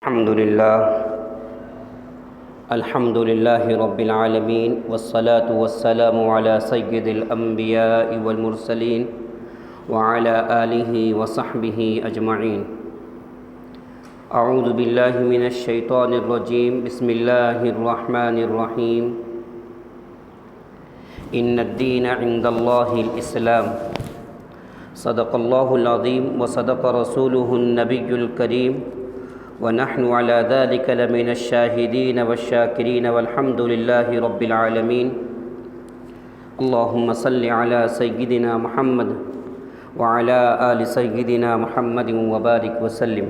الحمد لله رب العالمين والصلاة والسلام على سيد الأنبياء والمرسلين وعلى آله وصحبه أجمعين. أعوذ بالله من الشيطان الرجيم. بسم الله الرحمن الرحيم. إن الدين عند الله الإسلام. صدق الله العظيم وصدق رسوله النبي الكريم ونحن على ذلك لمن الشاهدين والشاكرين والحمد لله رب العالمين. اللهم صل على سيدنا محمد وعلى آل سيدنا محمد وبارك وسلم.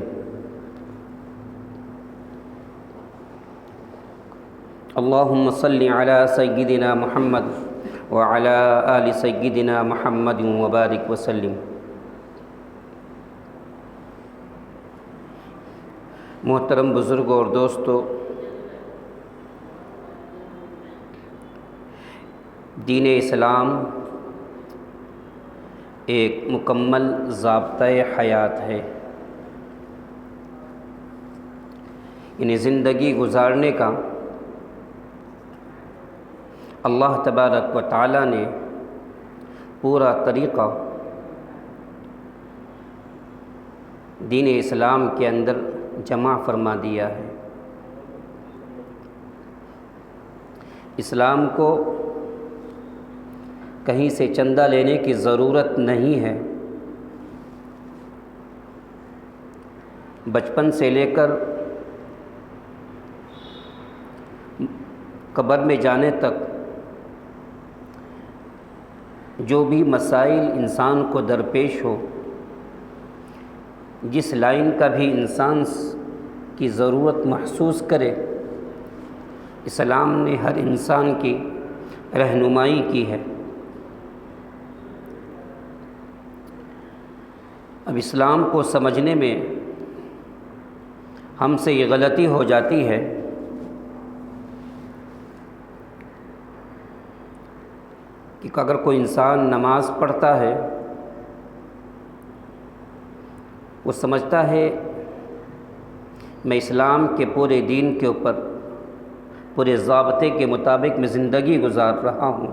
اللهم صل على سيدنا محمد وعلى آل سيدنا محمد وبارك وسلم. محترم بزرگوں اور دوستو، دین اسلام ایک مکمل ضابطۂ حیات ہے. یعنی زندگی گزارنے کا اللہ تبارک و تعالی نے پورا طریقہ دین اسلام کے اندر جمع فرما دیا ہے. اسلام کو کہیں سے چندہ لینے کی ضرورت نہیں ہے. بچپن سے لے کر قبر میں جانے تک جو بھی مسائل انسان کو درپیش ہو، جس لائن کا بھی انسان کی ضرورت محسوس کرے، اسلام نے ہر انسان کی رہنمائی کی ہے. اب اسلام کو سمجھنے میں ہم سے یہ غلطی ہو جاتی ہے کہ اگر کوئی انسان نماز پڑھتا ہے، وہ سمجھتا ہے میں اسلام کے پورے دین کے اوپر پورے ضابطے کے مطابق میں زندگی گزار رہا ہوں.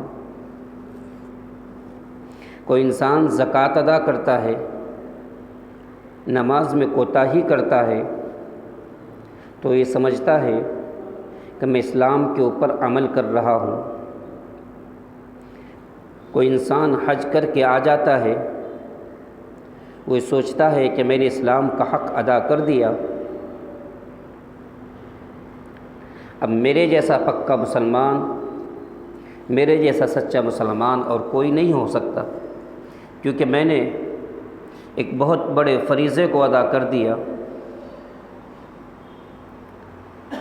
کوئی انسان زکوٰۃ ادا کرتا ہے، نماز میں کوتاہی کرتا ہے، تو یہ سمجھتا ہے کہ میں اسلام کے اوپر عمل کر رہا ہوں. کوئی انسان حج کر کے آ جاتا ہے، وہ سوچتا ہے کہ میں نے اسلام کا حق ادا کر دیا، اب میرے جیسا پکا مسلمان، میرے جیسا سچا مسلمان اور کوئی نہیں ہو سکتا، کیونکہ میں نے ایک بہت بڑے فریضے کو ادا کر دیا.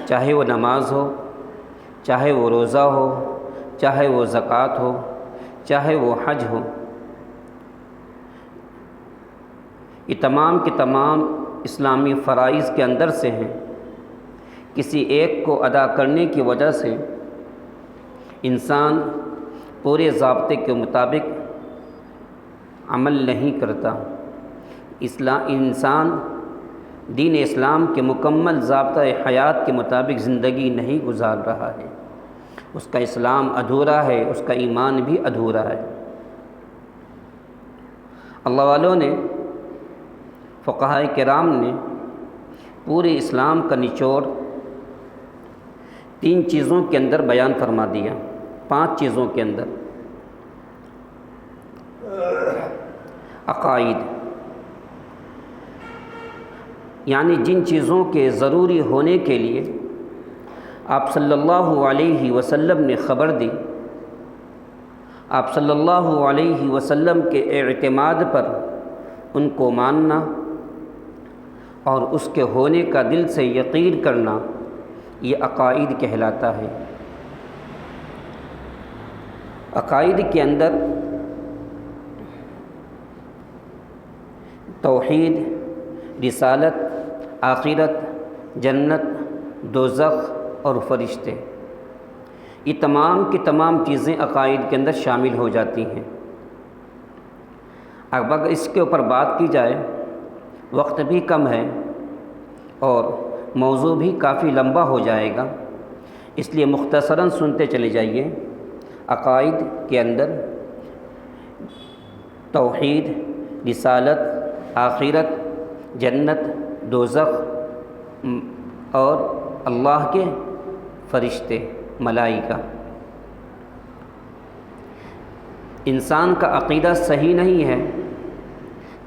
چاہے وہ نماز ہو، چاہے وہ روزہ ہو، چاہے وہ زکوٰۃ ہو، چاہے وہ حج ہو، یہ تمام کے تمام اسلامی فرائض کے اندر سے ہیں. کسی ایک کو ادا کرنے کی وجہ سے انسان پورے ضابطے کے مطابق عمل نہیں کرتا. انسان دین اسلام کے مکمل ضابطۂ حیات کے مطابق زندگی نہیں گزار رہا ہے. اس کا اسلام ادھورا ہے، اس کا ایمان بھی ادھورا ہے. اللہ والوں نے، فقہائے کرام نے پورے اسلام کا نچوڑ 3 چیزوں کے اندر بیان فرما دیا. 5 چیزوں کے اندر. عقائد، یعنی جن چیزوں کے ضروری ہونے کے لیے آپ صلی اللہ علیہ وسلم نے خبر دی، آپ صلی اللہ علیہ وسلم کے اعتماد پر ان کو ماننا اور اس کے ہونے کا دل سے یقین کرنا، یہ عقائد کہلاتا ہے. عقائد کے اندر توحید، رسالت، آخرت، جنت، دوزخ اور فرشتے، یہ تمام کی تمام چیزیں عقائد کے اندر شامل ہو جاتی ہیں. اب اگر اس کے اوپر بات کی جائے، وقت بھی کم ہے اور موضوع بھی کافی لمبا ہو جائے گا، اس لیے مختصراً سنتے چلے جائیے۔ عقائد کے اندر توحید، رسالت، آخرت، جنت، دوزخ اور اللہ کے فرشتے، ملائکہ۔ انسان کا عقیدہ صحیح نہیں ہے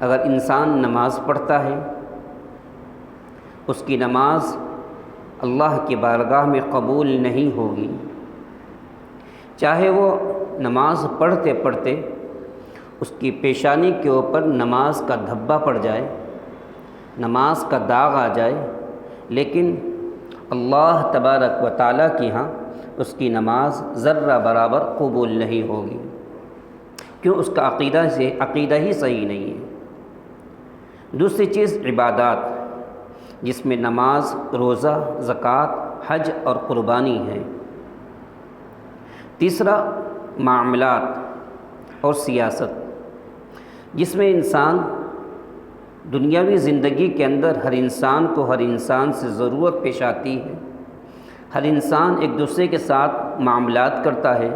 اگر انسان نماز پڑھتا ہے، اس کی نماز اللہ کی بارگاہ میں قبول نہیں ہوگی، چاہے وہ نماز پڑھتے پڑھتے اس کی پیشانی کے اوپر نماز کا دھبا پڑ جائے، نماز کا داغ آ جائے، لیکن اللہ تبارک و تعالیٰ کی ہاں اس کی نماز ذرہ برابر قبول نہیں ہوگی، کیوں؟ اس کا عقیدہ ہی صحیح نہیں ہے۔ دوسری چیز عبادات، جس میں نماز، روزہ، زکوٰۃ، حج اور قربانی ہے۔ تیسرا معاملات اور سیاست، جس میں انسان دنیاوی زندگی کے اندر ہر انسان کو ہر انسان سے ضرورت پیش آتی ہے، ہر انسان ایک دوسرے کے ساتھ معاملات کرتا ہے،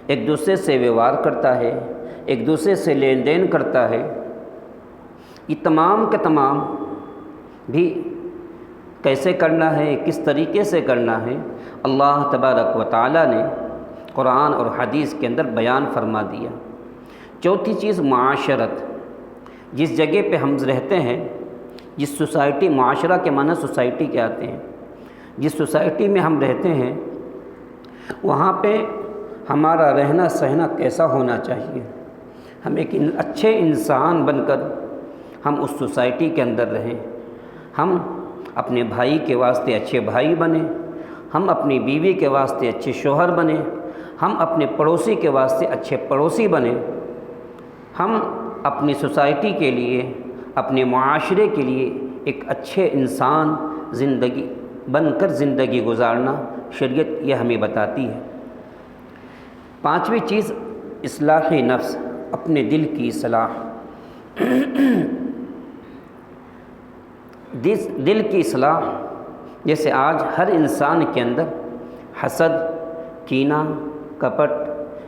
ایک دوسرے سے ویوہار کرتا ہے، ایک دوسرے سے لین دین کرتا ہے۔ یہ تمام کے تمام بھی کیسے کرنا ہے، کس طریقے سے کرنا ہے، اللہ تبارک و تعالیٰ نے قرآن اور حدیث کے اندر بیان فرما دیا۔ چوتھی چیز معاشرت، جس جگہ پہ ہم رہتے ہیں، جس سوسائٹی، معاشرہ کے معنی سوسائٹی کے آتے ہیں، جس سوسائٹی میں ہم رہتے ہیں وہاں پہ ہمارا رہنا سہنا کیسا ہونا چاہیے، ہم ایک اچھے انسان بن کر ہم اس سوسائٹی کے اندر رہیں، ہم اپنے بھائی کے واسطے اچھے بھائی بنیں، ہم اپنی بیوی کے واسطے اچھے شوہر بنیں، ہم اپنے پڑوسی کے واسطے اچھے پڑوسی بنیں، ہم اپنی سوسائٹی کے لیے، اپنے معاشرے کے لیے ایک اچھے انسان بن کر زندگی گزارنا شریعت یہ ہمیں بتاتی ہے۔ پانچویں چیز اصلاح نفس، اپنے دل کی اصلاح۔ دل کی اصلاح، جیسے آج ہر انسان کے اندر حسد، کینہ، کپٹ،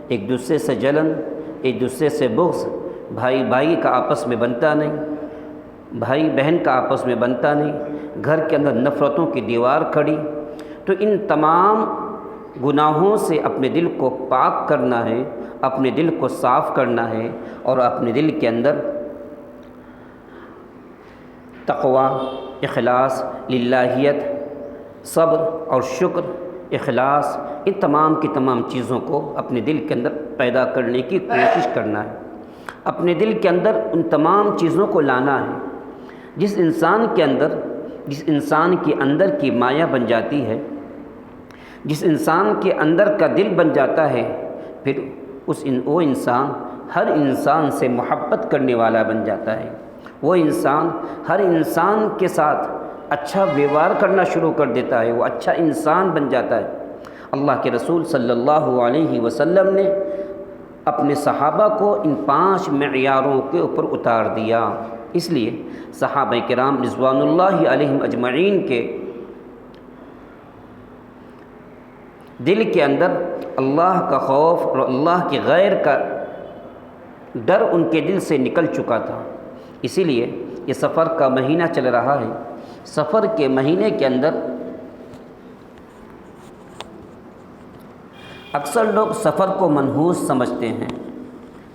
ایک دوسرے سے جلن، ایک دوسرے سے بغض، بھائی بھائی کا آپس میں بنتا نہیں، بھائی بہن کا آپس میں بنتا نہیں، گھر کے اندر نفرتوں کی دیوار کھڑی، تو ان تمام گناہوں سے اپنے دل کو پاک کرنا ہے، اپنے دل کو صاف کرنا ہے، اور اپنے دل کے اندر تقوی، اخلاص، للہیت، صبر اور شکر، اخلاص، ان تمام کی تمام چیزوں کو اپنے دل کے اندر پیدا کرنے کی کوشش کرنا ہے، اپنے دل کے اندر ان تمام چیزوں کو لانا ہے۔ جس انسان کے اندر کی مایا بن جاتی ہے، جس انسان کے اندر کا دل بن جاتا ہے، پھر وہ انسان ہر انسان سے محبت کرنے والا بن جاتا ہے، وہ انسان ہر انسان کے ساتھ اچھا ویوہار کرنا شروع کر دیتا ہے، وہ اچھا انسان بن جاتا ہے۔ اللہ کے رسول صلی اللہ علیہ وسلم نے اپنے صحابہ کو ان 5 معیاروں کے اوپر اتار دیا، اس لیے صحابہ کرام رضوان اللہ علیہم اجمعین کے دل کے اندر اللہ کا خوف اور اللہ کے غیر کا ڈر ان کے دل سے نکل چکا تھا۔ اسی لیے یہ سفر کا مہینہ چل رہا ہے، سفر کے مہینے کے اندر اکثر لوگ سفر کو منحوس سمجھتے ہیں،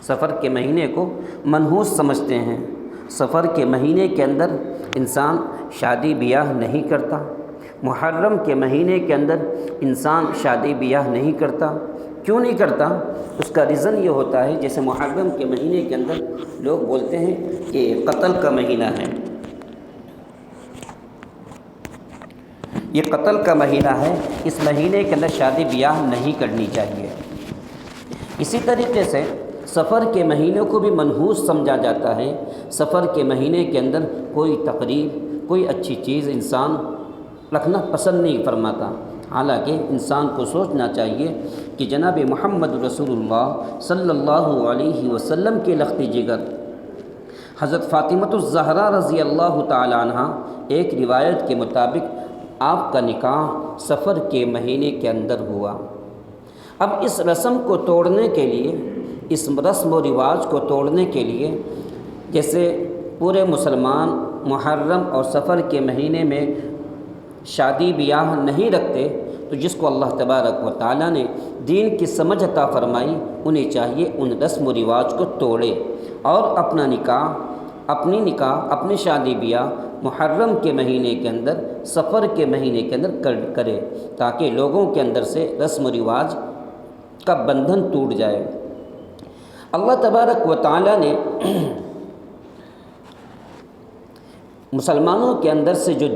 سفر کے مہینے کو منحوس سمجھتے ہیں۔ سفر کے مہینے کے اندر انسان شادی بیاہ نہیں کرتا، محرم کے مہینے کے اندر انسان شادی بیاہ نہیں کرتا۔ کیوں نہیں کرتا؟ اس کا ریزن یہ ہوتا ہے، جیسے محرم کے مہینے کے اندر لوگ بولتے ہیں کہ قتل کا مہینہ ہے، یہ قتل کا مہینہ ہے، اس مہینے کے اندر شادی بیاہ نہیں کرنی چاہیے۔ اسی طریقے سے سفر کے مہینوں کو بھی منحوس سمجھا جاتا ہے۔ سفر کے مہینے کے اندر کوئی تقریب، کوئی اچھی چیز انسان رکھنا پسند نہیں فرماتا، حالانکہ انسان کو سوچنا چاہیے کہ جناب محمد رسول اللہ صلی اللہ علیہ وسلم کے لخت جگر حضرت فاطمۃ الزہرا رضی اللہ تعالی عنہ ایک روایت کے مطابق آپ کا نکاح سفر کے مہینے کے اندر ہوا۔ اب اس رسم کو توڑنے کے لیے، اس رسم و رواج کو توڑنے کے لیے، جیسے پورے مسلمان محرم اور سفر کے مہینے میں شادی بیاہ نہیں رکھتے، تو جس کو اللہ تبارک و تعالیٰ نے دین کی سمجھ عطا فرمائی، انہیں چاہیے ان رسم و رواج کو توڑے اور اپنا نکاح اپنی شادی بیاہ محرم کے مہینے کے اندر، سفر کے مہینے کے اندر کرے، تاکہ لوگوں کے اندر سے رسم و رواج کا بندھن ٹوٹ جائے۔ اللہ تبارک و تعالیٰ نے مسلمانوں کے اندر سے جو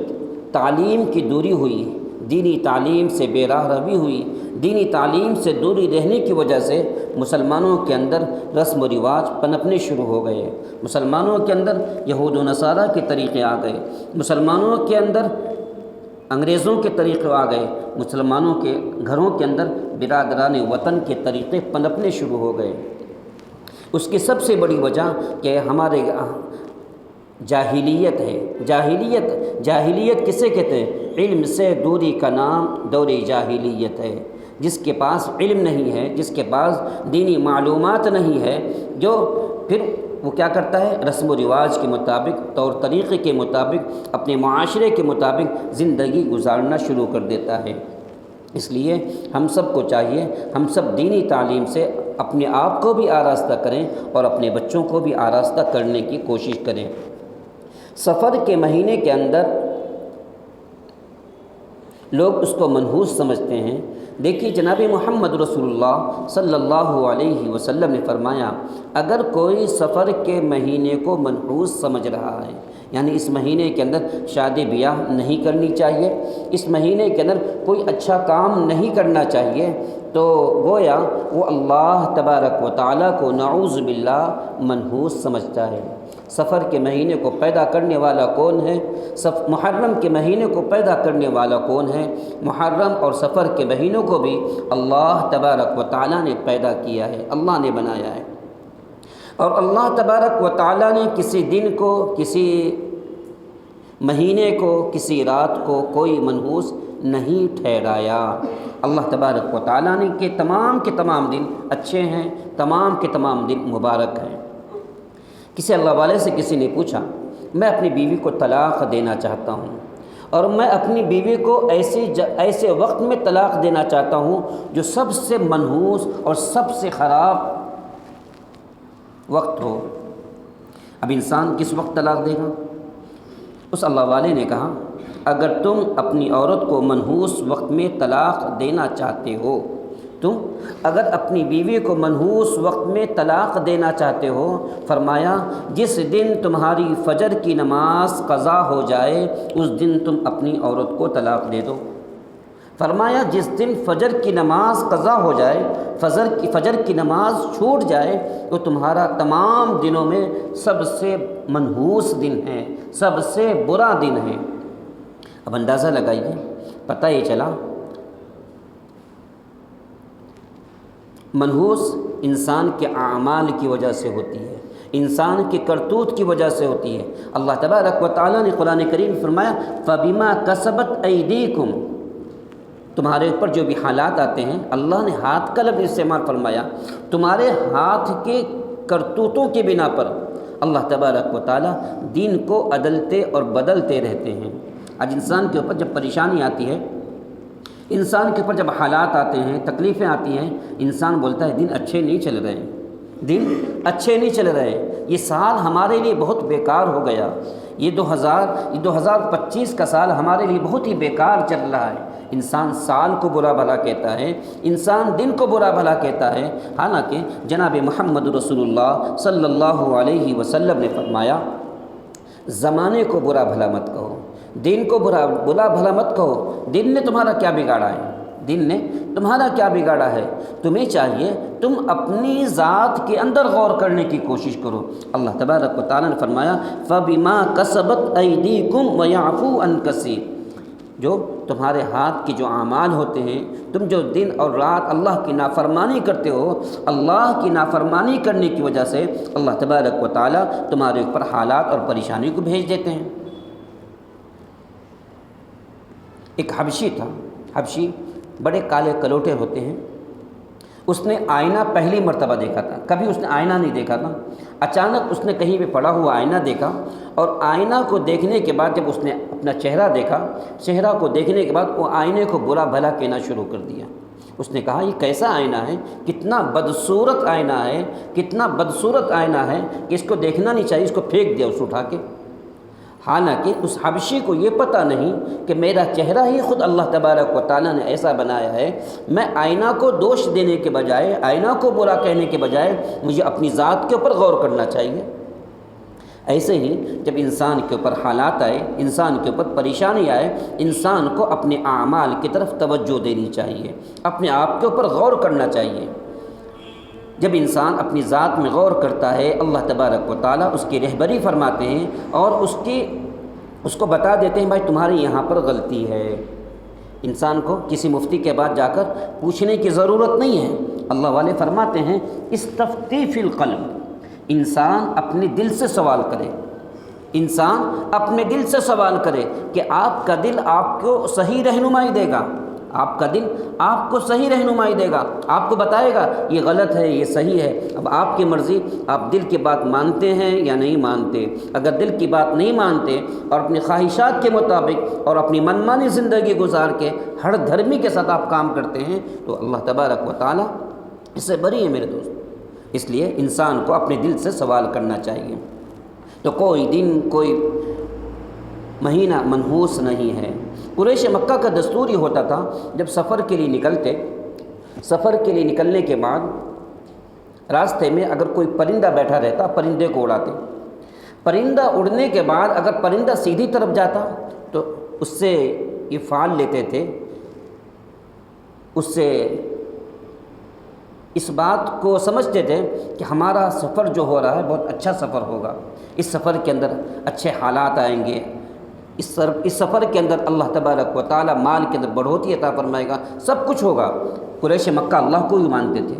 تعلیم کی دوری ہوئی، دینی تعلیم سے بے راہ روی ہوئی، دینی تعلیم سے دوری رہنے کی وجہ سے مسلمانوں کے اندر رسم و رواج پنپنے شروع ہو گئے، مسلمانوں کے اندر یہود و نصارہ کے طریقے آ گئے، مسلمانوں کے اندر انگریزوں کے طریقے آ گئے، مسلمانوں کے گھروں کے اندر برادران وطن کے طریقے پنپنے شروع ہو گئے۔ اس کی سب سے بڑی وجہ کہ ہمارے جاہلیت ہے۔ جاہلیت کسے کہتے ہیں؟ علم سے دوری کا نام دور جاہلیت ہے۔ جس کے پاس علم نہیں ہے، جس کے پاس دینی معلومات نہیں ہے، جو پھر وہ کیا کرتا ہے؟ رسم و رواج کے مطابق، طور طریقے کے مطابق، اپنے معاشرے کے مطابق زندگی گزارنا شروع کر دیتا ہے۔ اس لیے ہم سب کو چاہیے، ہم سب دینی تعلیم سے اپنے آپ کو بھی آراستہ کریں اور اپنے بچوں کو بھی آراستہ کرنے کی کوشش کریں۔ سفر کے مہینے کے اندر لوگ اس کو منحوس سمجھتے ہیں۔ دیکھیے جناب محمد رسول اللہ صلی اللہ علیہ وسلم نے فرمایا، اگر کوئی سفر کے مہینے کو منحوس سمجھ رہا ہے، یعنی اس مہینے کے اندر شادی بیاہ نہیں کرنی چاہیے، اس مہینے کے اندر کوئی اچھا کام نہیں کرنا چاہیے، تو گویا وہ اللہ تبارک و تعالیٰ کو نعوذ باللہ منحوس سمجھتا ہے۔ سفر کے مہینے کو پیدا کرنے والا کون ہے؟ محرم کے مہینے کو پیدا کرنے والا کون ہے؟ محرم اور سفر کے مہینوں کو بھی اللہ تبارک و تعالیٰ نے پیدا کیا ہے، اللہ نے بنایا ہے۔ اور اللہ تبارک و تعالیٰ نے کسی دن کو، کسی مہینے کو، کسی رات کو کوئی منحوس نہیں ٹھہرایا۔ اللہ تبارک و تعالیٰ نے کہ تمام کے تمام دن اچھے ہیں، تمام کے تمام دن مبارک ہیں۔ کسی اللہ والے سے کسی نے پوچھا، میں اپنی بیوی کو طلاق دینا چاہتا ہوں، اور میں اپنی بیوی کو ایسے وقت میں طلاق دینا چاہتا ہوں جو سب سے منحوس اور سب سے خراب وقت ہو۔ اب انسان کس وقت طلاق دے گا؟ اس اللہ والے نے کہا، اگر تم اپنی عورت کو منحوس وقت میں طلاق دینا چاہتے ہو، تم اگر اپنی بیوی کو منحوس وقت میں طلاق دینا چاہتے ہو، فرمایا جس دن تمہاری فجر کی نماز قضا ہو جائے اس دن تم اپنی عورت کو طلاق دے دو۔ فرمایا جس دن فجر کی نماز قضا ہو جائے، فجر کی نماز چھوٹ جائے، وہ تمہارا تمام دنوں میں سب سے منحوس دن ہے، سب سے برا دن ہے۔ اب اندازہ لگائیے، پتہ یہ چلا منحوس انسان کے اعمال کی وجہ سے ہوتی ہے، انسان کے کرتوت کی وجہ سے ہوتی ہے۔ اللہ تبارک و تعالیٰ نے قرآن کریم میں فرمایا، فَبِمَا كَسَبَتْ أَيْدِيكُمْ، تمہارے اوپر جو بھی حالات آتے ہیں، اللہ نے ہاتھ کا لفظ استعمال فرمایا، تمہارے ہاتھ کے کرتوتوں کی بنا پر اللہ تبارک و تعالیٰ دین کو عدلتے اور بدلتے رہتے ہیں۔ آج انسان کے اوپر جب پریشانی آتی ہے، انسان کے اوپر جب حالات آتے ہیں، تکلیفیں آتی ہیں، انسان بولتا ہے دن اچھے نہیں چل رہے ہیں، دن اچھے نہیں چل رہے ہیں، یہ سال ہمارے لیے بہت بیکار ہو گیا، یہ 2025 کا سال ہمارے لیے بہت ہی بیکار چل رہا ہے۔ انسان سال کو برا بھلا کہتا ہے، انسان دن کو برا بھلا کہتا ہے، حالانکہ جناب محمد رسول اللہ صلی اللہ علیہ وسلم نے فرمایا، زمانے کو برا بھلا مت کہو، دن کو برا بھلا مت کہو، دن نے تمہارا کیا بگاڑا ہے، دن نے تمہارا کیا بگاڑا ہے، تمہیں چاہیے تم اپنی ذات کے اندر غور کرنے کی کوشش کرو۔ اللہ تبارک و تعالیٰ نے فرمایا، فَبِمَا كَسَبَتْ أَيْدِيكُمْ وَيَعْفُو عَنْ كَثِيرٍ، جو تمہارے ہاتھ کے جو اعمال ہوتے ہیں، تم جو دن اور رات اللہ کی نافرمانی کرتے ہو، اللہ کی نافرمانی کرنے کی وجہ سے اللہ تبارک و تعالیٰ تمہارے اوپر حالات اور پریشانی کو بھیج دیتے ہیں۔ ایک حبشی تھا، حبشی بڑے کالے کلوٹے ہوتے ہیں، اس نے آئینہ پہلی مرتبہ دیکھا تھا، کبھی اس نے آئینہ نہیں دیکھا تھا۔ اچانک اس نے کہیں پہ پڑا ہوا آئینہ دیکھا، اور آئینہ کو دیکھنے کے بعد جب اس نے اپنا چہرہ دیکھا، چہرہ کو دیکھنے کے بعد وہ آئینے کو برا بھلا کہنا شروع کر دیا۔ اس نے کہا یہ کیسا آئینہ ہے، کتنا بدصورت آئینہ ہے، کتنا بدصورت آئینہ ہے کہ اس کو دیکھنا نہیں چاہیے، اس کو پھینک دیا اس اٹھا کے۔ حالانکہ اس حبشی کو یہ پتہ نہیں کہ میرا چہرہ ہی خود اللہ تبارک و تعالیٰ نے ایسا بنایا ہے، میں آئینہ کو دوش دینے کے بجائے، آئینہ کو برا کہنے کے بجائے مجھے اپنی ذات کے اوپر غور کرنا چاہیے۔ ایسے ہی جب انسان کے اوپر حالات آئے، انسان کے اوپر پریشانی آئے، انسان کو اپنے اعمال کی طرف توجہ دینی چاہیے، اپنے آپ کے اوپر غور کرنا چاہیے۔ جب انسان اپنی ذات میں غور کرتا ہے، اللہ تبارک و تعالیٰ اس کی رہبری فرماتے ہیں اور اس کو بتا دیتے ہیں بھائی تمہاری یہاں پر غلطی ہے۔ انسان کو کسی مفتی کے بعد جا کر پوچھنے کی ضرورت نہیں ہے۔ اللہ والے فرماتے ہیں استفتی فی القلب، انسان اپنے دل سے سوال کرے، انسان اپنے دل سے سوال کرے کہ آپ کا دل آپ کو صحیح رہنمائی دے گا، آپ کا دل آپ کو صحیح رہنمائی دے گا، آپ کو بتائے گا یہ غلط ہے یہ صحیح ہے۔ اب آپ کی مرضی، آپ دل کی بات مانتے ہیں یا نہیں مانتے۔ اگر دل کی بات نہیں مانتے اور اپنی خواہشات کے مطابق اور اپنی منمانی زندگی گزار کے ہر دھرمی کے ساتھ آپ کام کرتے ہیں تو اللہ تبارک و تعالیٰ اس سے بری ہے میرے دوست۔ اس لیے انسان کو اپنے دل سے سوال کرنا چاہیے۔ تو کوئی دن کوئی مہینہ منحوس نہیں ہے۔ قریش مکہ کا دستور یہ ہوتا تھا جب سفر کے لیے نکلتے، سفر کے لیے نکلنے کے بعد راستے میں اگر کوئی پرندہ بیٹھا رہتا پرندے کو اڑاتے، پرندہ اڑنے کے بعد اگر پرندہ سیدھی طرف جاتا تو اس سے یہ فعال لیتے تھے، اس سے اس بات کو سمجھتے تھے کہ ہمارا سفر جو ہو رہا ہے بہت اچھا سفر ہوگا، اس سفر کے اندر اچھے حالات آئیں گے، اس سفر کے اندر اللہ تبارک و تعالیٰ مال کے اندر بڑھوتی عطا فرمائے گا، سب کچھ ہوگا۔ قریش مکہ اللہ کو ہی مانتے تھے۔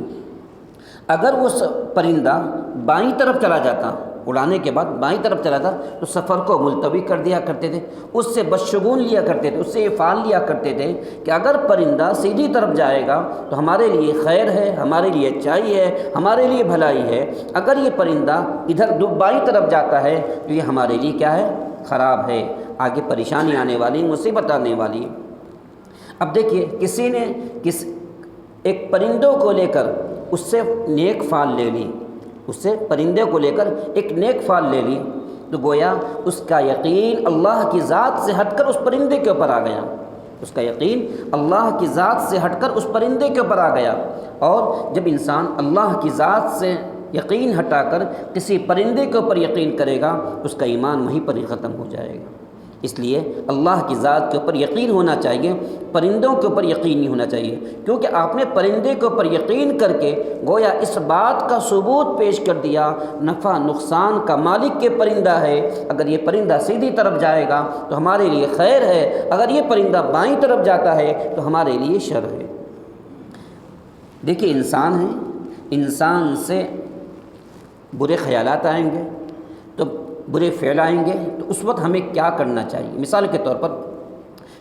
اگر وہ پرندہ بائیں طرف چلا جاتا، اڑانے کے بعد بائیں طرف چلا جاتا تو سفر کو ملتوی کر دیا کرتے تھے، اس سے بدشگون لیا کرتے تھے، اس سے یہ فعال لیا کرتے تھے کہ اگر پرندہ سیدھی طرف جائے گا تو ہمارے لیے خیر ہے، ہمارے لیے اچائی ہے، ہمارے لیے بھلائی ہے، اگر یہ پرندہ ادھر بائیں طرف جاتا ہے تو یہ ہمارے لیے کیا ہے؟ خراب ہے، آگے پریشانی آنے والی، مصیبت آنے والی۔ اب دیکھیے کسی نے ایک پرندوں کو لے کر اس سے نیک فعل لے لی، اس سے پرندے کو لے کر ایک نیک فعل لے لی تو گویا اس کا یقین اللہ کی ذات سے ہٹ کر اس پرندے کے اوپر آ گیا، اس کا یقین اللہ کی ذات سے ہٹ کر اس پرندے کے اوپر آ گیا۔ اور جب انسان اللہ کی ذات سے یقین ہٹا کر کسی پرندے کے اوپر یقین کرے گا اس کا ایمان وہیں پر ہی ختم ہو جائے گا۔ اس لیے اللہ کی ذات کے اوپر یقین ہونا چاہیے، پرندوں کے اوپر یقین نہیں ہونا چاہیے، کیونکہ آپ نے پرندے کے اوپر یقین کر کے گویا اس بات کا ثبوت پیش کر دیا نفع نقصان کا مالک کے پرندہ ہے، اگر یہ پرندہ سیدھی طرف جائے گا تو ہمارے لیے خیر ہے، اگر یہ پرندہ بائیں طرف جاتا ہے تو ہمارے لیے شر ہے۔ دیکھیے انسان ہے، انسان سے برے خیالات آئیں گے تو برے فعل آئیں گے تو اس وقت ہمیں کیا کرنا چاہیے؟ مثال کے طور پر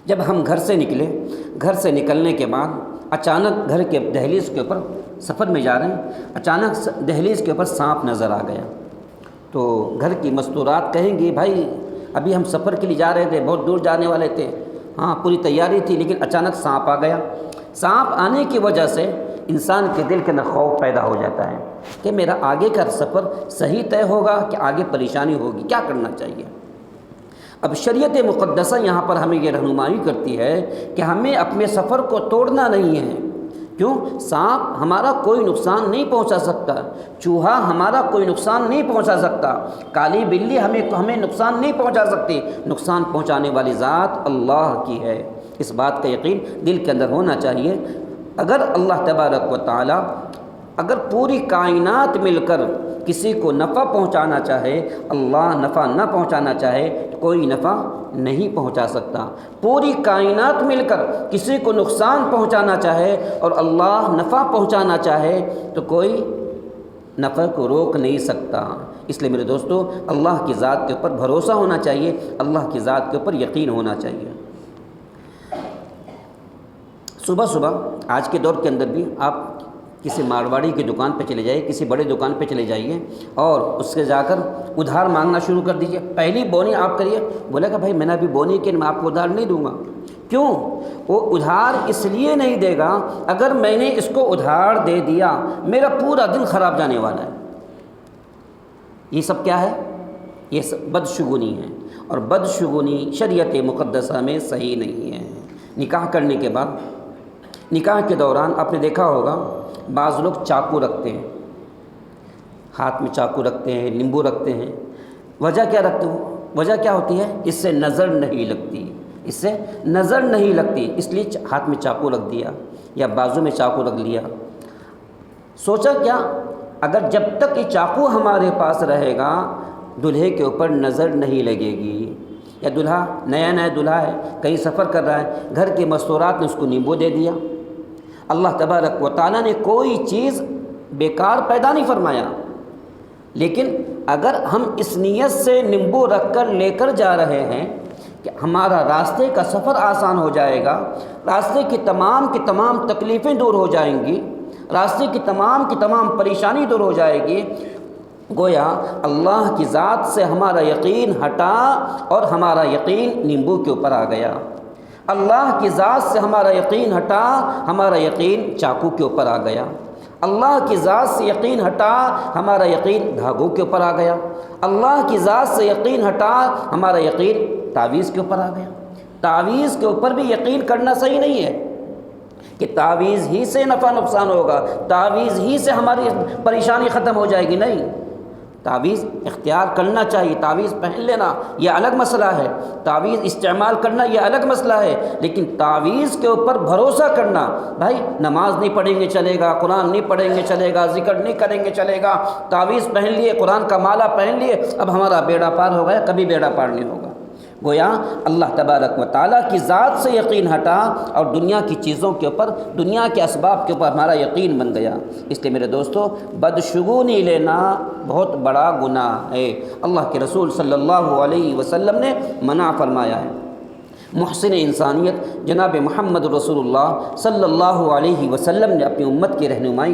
جب ہم گھر سے نکلے، گھر سے نکلنے کے بعد اچانک گھر کے دہلیز کے اوپر سفر میں جا رہے ہیں، اچانک دہلیز کے اوپر سانپ نظر آ گیا تو گھر کی مستورات کہیں گی بھائی ابھی ہم سفر کے لیے جا رہے تھے، بہت دور جانے والے تھے، ہاں پوری تیاری تھی لیکن اچانک سانپ آ گیا۔ سانپ آنے کی وجہ سے انسان کے دل کے اندر خوف پیدا ہو جاتا ہے کہ میرا آگے کا سفر صحیح طے ہوگا کہ آگے پریشانی ہوگی، کیا کرنا چاہیے؟ اب شریعت مقدسہ یہاں پر ہمیں یہ رہنمائی کرتی ہے کہ ہمیں اپنے سفر کو توڑنا نہیں ہے۔ کیوں؟ سانپ ہمارا کوئی نقصان نہیں پہنچا سکتا، چوہا ہمارا کوئی نقصان نہیں پہنچا سکتا، کالی بلی ہمیں نقصان نہیں پہنچا سکتی، نقصان پہنچانے والی ذات اللہ کی ہے۔ اس بات کا یقین دل کے اندر ہونا چاہیے۔ اگر اللہ تبارک و تعالیٰ اگر پوری کائنات مل کر کسی کو نفع پہنچانا چاہے، اللہ نفع نہ پہنچانا چاہے تو کوئی نفع نہیں پہنچا سکتا۔ پوری کائنات مل کر کسی کو نقصان پہنچانا چاہے اور اللہ نفع پہنچانا چاہے تو کوئی نفع کو روک نہیں سکتا۔ اس لیے میرے دوستو اللہ کی ذات کے اوپر بھروسہ ہونا چاہیے، اللہ کی ذات کے اوپر یقین ہونا چاہیے۔ صبح صبح آج کے دور کے اندر بھی آپ کسی مارواڑی کی دکان پہ چلے جائیے، کسی بڑے دکان پہ چلے جائیے اور اس سے جا کر ادھار مانگنا شروع کر دیجیے۔ پہلی بونی آپ کریے، بولے گا بھائی میں نے ابھی بونی کی، میں آپ کو ادھار نہیں دوں گا۔ کیوں؟ وہ ادھار اس لیے نہیں دے گا، اگر میں نے اس کو ادھار دے دیا میرا پورا دن خراب جانے والا ہے۔ یہ سب کیا ہے؟ یہ سب بدشگونی ہے، اور بدشگونی شریعت مقدسہ میں صحیح نہیں ہے۔ نکاح کرنے کے بعد، نکاح کے دوران آپ نے دیکھا ہوگا بعض لوگ چاقو رکھتے ہیں، ہاتھ میں چاقو رکھتے ہیں، لیمبو رکھتے ہیں۔ وجہ کیا رکھتے ہو؟ وجہ کیا ہوتی ہے؟ اس سے نظر نہیں لگتی، اس سے نظر نہیں لگتی، اس لیے ہاتھ میں چاقو رکھ دیا یا بازو میں چاقو رکھ لیا۔ سوچا کیا؟ اگر جب تک یہ چاقو ہمارے پاس رہے گا دلہے کے اوپر نظر نہیں لگے گی، یا دلہا نیا نیا دلہا ہے، کہیں سفر کر رہا ہے، گھر کے مستورات نے اس کو نیمبو دے دیا۔ اللہ تبارک و تعالیٰ نے کوئی چیز بیکار پیدا نہیں فرمایا، لیکن اگر ہم اس نیت سے نیمبو رکھ کر لے کر جا رہے ہیں کہ ہمارا راستے کا سفر آسان ہو جائے گا، راستے کی تمام تکلیفیں دور ہو جائیں گی، راستے کی تمام پریشانی دور ہو جائے گی، گویا اللہ کی ذات سے ہمارا یقین ہٹا اور ہمارا یقین نیمبو کے اوپر آ گیا۔ اللہ کی ذات سے ہمارا یقین ہٹا، ہمارا یقین چاقو کے اوپر آ گیا۔ اللہ کی ذات سے یقین ہٹا، ہمارا یقین دھاگوں کے اوپر آ گیا۔ اللہ کی ذات سے یقین ہٹا، ہمارا یقین تعویذ کے اوپر آ گیا۔ تعویذ کے اوپر بھی یقین کرنا صحیح نہیں ہے کہ تعویذ ہی سے نفع نقصان ہوگا، تعویذ ہی سے ہماری پریشانی ختم ہو جائے گی، نہیں۔ تعویذ اختیار کرنا چاہیے، تعویذ پہن لینا یہ الگ مسئلہ ہے، تعویذ استعمال کرنا یہ الگ مسئلہ ہے، لیکن تعویذ کے اوپر بھروسہ کرنا، بھائی نماز نہیں پڑھیں گے چلے گا، قرآن نہیں پڑھیں گے چلے گا، ذکر نہیں کریں گے چلے گا، تعویذ پہن لیے، قرآن کا مالا پہن لیے، اب ہمارا بیڑا پار ہو گیا، کبھی بیڑا پار نہیں ہوگا۔ گویا اللہ تبارک و تعالیٰ کی ذات سے یقین ہٹا اور دنیا کی چیزوں کے اوپر، دنیا کے اسباب کے اوپر ہمارا یقین بن گیا۔ اس لیے میرے دوستو، بدشگونی لینا بہت بڑا گناہ ہے، اللہ کے رسول صلی اللہ علیہ وسلم نے منع فرمایا ہے۔ محسن انسانیت جناب محمد رسول اللہ صلی اللہ علیہ وسلم نے اپنی امت کی رہنمائی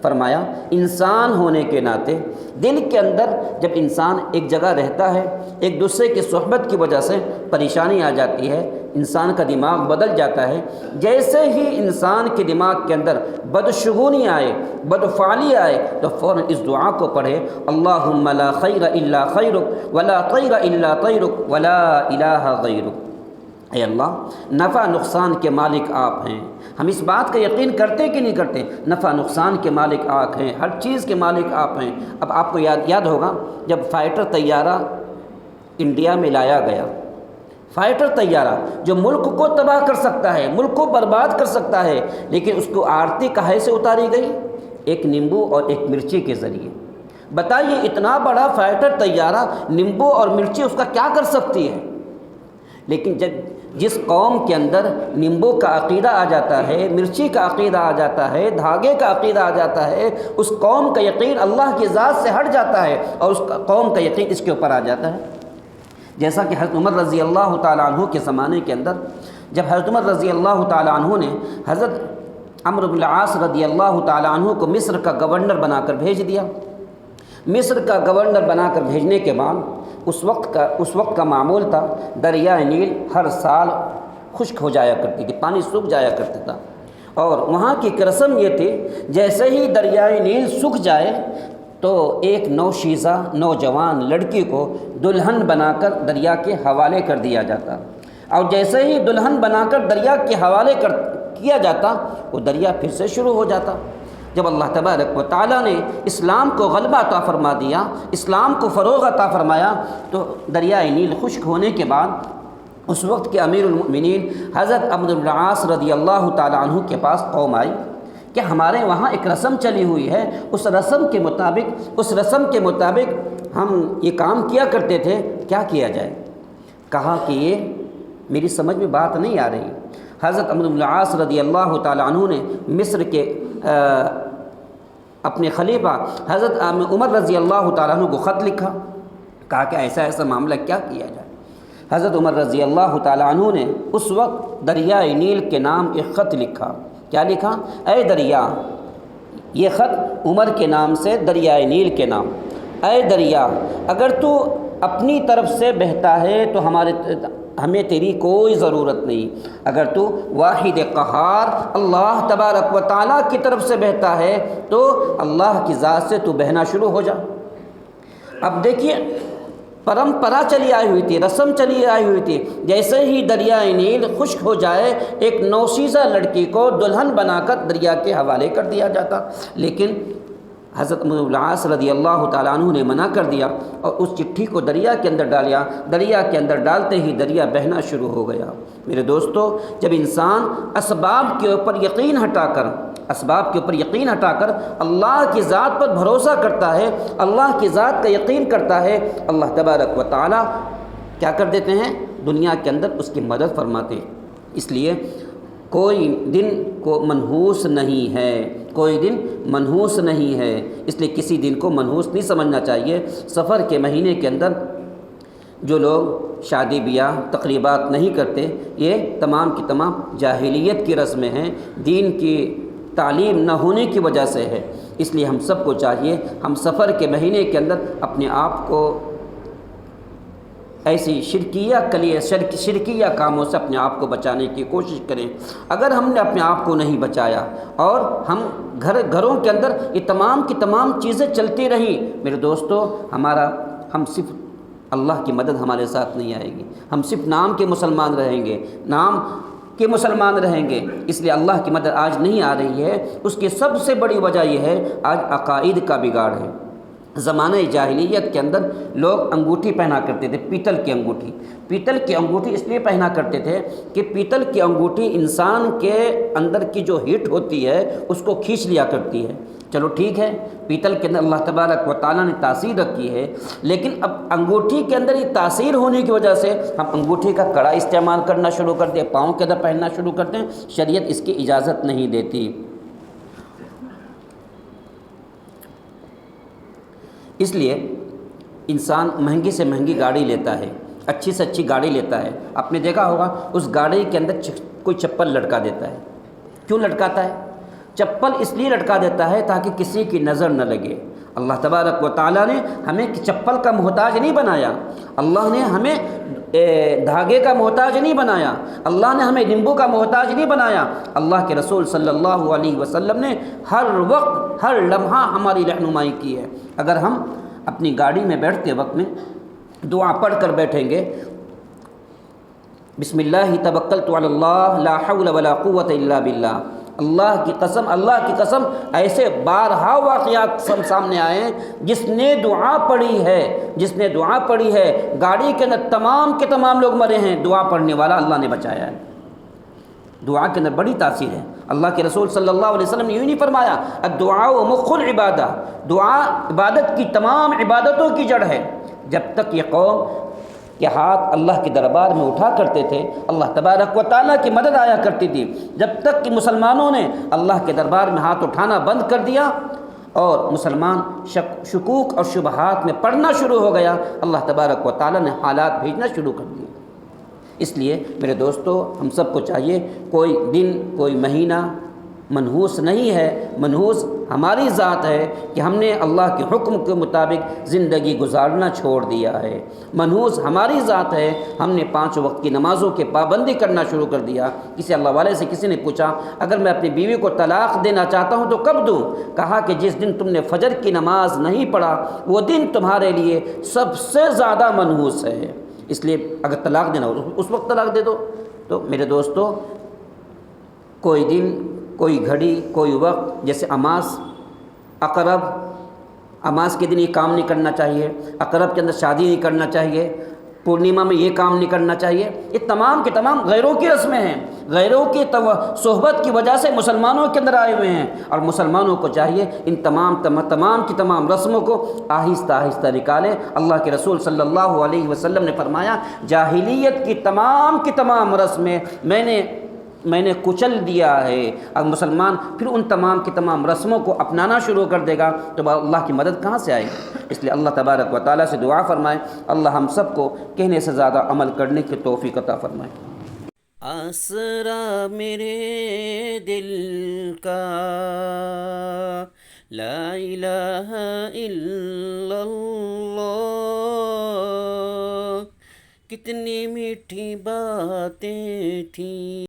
فرمایا انسان ہونے کے ناطے دل کے اندر جب انسان ایک جگہ رہتا ہے، ایک دوسرے کی صحبت کی وجہ سے پریشانی آ جاتی ہے، انسان کا دماغ بدل جاتا ہے۔ جیسے ہی انسان کے دماغ کے اندر بدشگونی آئے، بدفعلی آئے، تو فوراً اس دعا کو پڑھے، اللہم لا خیر الا خیرک ولا طیر الا طیرک ولا الہ غیرک۔ اے اللہ، نفع نقصان کے مالک آپ ہیں۔ ہم اس بات کا یقین کرتے کہ نہیں کرتے؟ نفع نقصان کے مالک آپ ہیں، ہر چیز کے مالک آپ ہیں۔ اب آپ کو یاد ہوگا جب فائٹر طیارہ انڈیا میں لایا گیا، فائٹر طیارہ جو ملک کو تباہ کر سکتا ہے، ملک کو برباد کر سکتا ہے، لیکن اس کو آرتی کہے سے اتاری گئی؟ ایک نیمبو اور ایک مرچی کے ذریعے۔ بتائیے اتنا بڑا فائٹر طیارہ نیمبو اور مرچی اس کا کیا کر سکتی ہے؟ لیکن جس قوم کے اندر نیمبو کا عقیدہ آ جاتا ہے، مرچی کا عقیدہ آ جاتا ہے، دھاگے کا عقیدہ آ جاتا ہے، اس قوم کا یقین اللہ کی ذات سے ہٹ جاتا ہے اور اس قوم کا یقین اس کے اوپر آ جاتا ہے۔ جیسا کہ حضرت عمر رضی اللہ تعالیٰ عنہ کے زمانے کے اندر جب حضرت عمر رضی اللہ تعالیٰ عنہ نے حضرت عمرو بن العاص رضی اللہ تعالیٰ عنہ کو مصر کا گورنر بنا کر بھیج دیا۔ مصر کا گورنر بنا کر بھیجنے کے بعد اس وقت کا معمول تھا، دریائے نیل ہر سال خشک ہو جایا کرتی تھی، پانی سوکھ جایا کرتا تھا، اور وہاں کی رسم یہ تھی جیسے ہی دریائے نیل سوکھ جائے تو ایک نوشیزہ نوجوان لڑکی کو دلہن بنا کر دریا کے حوالے کر دیا جاتا، اور جیسے ہی دلہن بنا کر دریا کے حوالے کیا جاتا وہ دریا پھر سے شروع ہو جاتا۔ جب اللہ تبارک و تعالیٰ نے اسلام کو غلبہ عطا فرما دیا، اسلام کو فروغ عطا فرمایا، تو دریائے نیل خشک ہونے کے بعد اس وقت کے امیر المؤمنین حضرت عمرو بن العاص رضی اللہ تعالیٰ عنہ کے پاس قوم آئی کہ ہمارے وہاں ایک رسم چلی ہوئی ہے، اس رسم کے مطابق ہم یہ کام کیا کرتے تھے، کیا کیا جائے؟ کہا کہ یہ میری سمجھ میں بات نہیں آ رہی۔ حضرت عمرو بن العاص رضی اللہ تعالیٰ عنہ نے مصر کے اپنے خلیفہ حضرت عمر رضی اللہ تعالیٰ عنہ کو خط لکھا، کہا کہ ایسا معاملہ کیا کیا جائے؟ حضرت عمر رضی اللہ تعالیٰ عنہ نے اس وقت دریائے نیل کے نام ایک خط لکھا. کیا لکھا؟ اے دریا. یہ خط عمر کے نام سے دریائے نیل کے نام. اے دریا، اگر تو اپنی طرف سے بہتا ہے تو ہمیں تیری کوئی ضرورت نہیں. اگر تو واحد قہار اللہ تبارک و تعالیٰ کی طرف سے بہتا ہے تو اللہ کی ذات سے تو بہنا شروع ہو جا. اب دیکھیے، پرمپرا چلی آئی ہوئی تھی، رسم چلی آئی ہوئی تھی. جیسے ہی دریائے نیل خشک ہو جائے، ایک نوشیزہ لڑکی کو دلہن بنا کر دریا کے حوالے کر دیا جاتا. لیکن حضرت عمرو بن العاص رضی اللہ تعالیٰ عنہ نے منع کر دیا اور اس چٹھی کو دریا کے اندر ڈالیا. دریا کے اندر ڈالتے ہی دریا بہنا شروع ہو گیا. میرے دوستو، جب انسان اسباب کے اوپر یقین ہٹا کر اللہ کی ذات پر بھروسہ کرتا ہے، اللہ کی ذات کا یقین کرتا ہے، اللہ تبارک و تعالیٰ کیا کر دیتے ہیں؟ دنیا کے اندر اس کی مدد فرماتے ہیں. اس لیے کوئی دن کو منحوس نہیں ہے، کوئی دن منحوس نہیں ہے. اس لیے کسی دن کو منحوس نہیں سمجھنا چاہیے. سفر کے مہینے کے اندر جو لوگ شادی بیاہ تقریبات نہیں کرتے، یہ تمام کی تمام جاہلیت کی رسمیں ہیں، دین کی تعلیم نہ ہونے کی وجہ سے ہے. اس لیے ہم سب کو چاہیے ہم سفر کے مہینے کے اندر اپنے آپ کو ایسی شرکیہ کاموں سے اپنے آپ کو بچانے کی کوشش کریں. اگر ہم نے اپنے آپ کو نہیں بچایا اور ہم گھروں کے اندر یہ تمام کی تمام چیزیں چلتی رہیں، میرے دوستو، ہم صرف اللہ کی مدد ہمارے ساتھ نہیں آئے گی. ہم صرف نام کے مسلمان رہیں گے. اس لیے اللہ کی مدد آج نہیں آ رہی ہے. اس کی سب سے بڑی وجہ یہ ہے آج عقائد کا بگاڑ ہے. زمانہ جاہلیت کے اندر لوگ انگوٹھی پہنا کرتے تھے، پیتل کی انگوٹھی اس لیے پہنا کرتے تھے کہ پیتل کی انگوٹھی انسان کے اندر کی جو ہیٹ ہوتی ہے اس کو کھینچ لیا کرتی ہے. چلو ٹھیک ہے، پیتل کے اندر اللہ تبارک و تعالیٰ نے تاثیر رکھی ہے، لیکن اب انگوٹھی کے اندر یہ تاثیر ہونے کی وجہ سے ہم انگوٹھی کا کڑا استعمال کرنا شروع کرتے ہیں، پاؤں کے اندر پہننا شروع کرتے ہیں. شریعت اس کی اجازت نہیں دیتی. اس لیے انسان مہنگی سے مہنگی گاڑی لیتا ہے، اچھی سے اچھی گاڑی لیتا ہے. آپ نے دیکھا ہوگا اس گاڑی کے اندر کوئی چپل لٹکا دیتا ہے. کیوں لٹکاتا ہے؟ چپل اس لیے لٹکا دیتا ہے تاکہ کسی کی نظر نہ لگے. اللہ تبارک و تعالیٰ نے ہمیں چپل کا محتاج نہیں بنایا. اللہ نے ہمیں دھاگے کا محتاج نہیں بنایا. اللہ نے ہمیں نیمبو کا محتاج نہیں بنایا. اللہ کے رسول صلی اللہ علیہ وسلم نے ہر وقت ہر لمحہ ہماری رہنمائی کی ہے. اگر ہم اپنی گاڑی میں بیٹھتے وقت میں دعا پڑھ کر بیٹھیں گے، بسم اللہ توکلت علی اللہ لا حول ولا قوت الا باللہ، اللہ کی قسم ایسے بارہا واقعات سامنے آئے ہیں. جس نے دعا پڑھی ہے گاڑی کے اندر تمام کے تمام لوگ مرے ہیں، دعا پڑھنے والا اللہ نے بچایا ہے. دعا کے اندر بڑی تاثیر ہے. اللہ کے رسول صلی اللہ علیہ وسلم نے یوں نہیں فرمایا الدعاء مخ العبادہ، دعا عبادت کی تمام عبادتوں کی جڑ ہے. جب تک یہ قوم کے ہاتھ اللہ کے دربار میں اٹھا کرتے تھے اللہ تبارک و تعالیٰ کی مدد آیا کرتی تھی. جب تک کہ مسلمانوں نے اللہ کے دربار میں ہاتھ اٹھانا بند کر دیا اور مسلمان شکوک اور شبہات میں پڑنا شروع ہو گیا، اللہ تبارک و تعالیٰ نے حالات بھیجنا شروع کر دیے. اس لیے میرے دوستو، ہم سب کو چاہیے کوئی دن کوئی مہینہ منحوس نہیں ہے. منحوس ہماری ذات ہے کہ ہم نے اللہ کے حکم کے مطابق زندگی گزارنا چھوڑ دیا ہے. منحوس ہماری ذات ہے، ہم نے 5 وقت کی نمازوں کے پابندی کرنا شروع کر دیا. کسی اللہ والے سے کسی نے پوچھا اگر میں اپنی بیوی کو طلاق دینا چاہتا ہوں تو کب دوں؟ کہا کہ جس دن تم نے فجر کی نماز نہیں پڑھا وہ دن تمہارے لیے سب سے زیادہ منحوس ہے. اس لیے اگر طلاق دینا ہو اس وقت طلاق دے دو. تو میرے دوستو، کوئی دن کوئی گھڑی کوئی وقت، جیسے اماس اقرب، اماس کے دن یہ کام نہیں کرنا چاہیے، اقرب کے اندر شادی نہیں کرنا چاہیے، پورنیما میں یہ کام نہیں کرنا چاہیے. یہ تمام کے تمام غیروں کی رسمیں ہیں. غیروں کی صحبت کی وجہ سے مسلمانوں کے اندر آئے ہوئے ہیں، اور مسلمانوں کو چاہیے ان تمام کی تمام رسموں کو آہستہ آہستہ نکالیں. اللہ کے رسول صلی اللہ علیہ وسلم نے فرمایا جاہلیت کی تمام رسمیں میں نے میں نے کچل دیا ہے، اب مسلمان پھر ان تمام کی تمام رسموں کو اپنانا شروع کر دے گا تو اللہ کی مدد کہاں سے آئے گی؟ اس لیے اللہ تبارک و تعالیٰ سے دعا فرمائے اللہ ہم سب کو کہنے سے زیادہ عمل کرنے کی توفیق عطا فرمائے۔ آسرا میرے دل کا لا الہ الا اللہ، کتنی میٹھی باتیں تھیں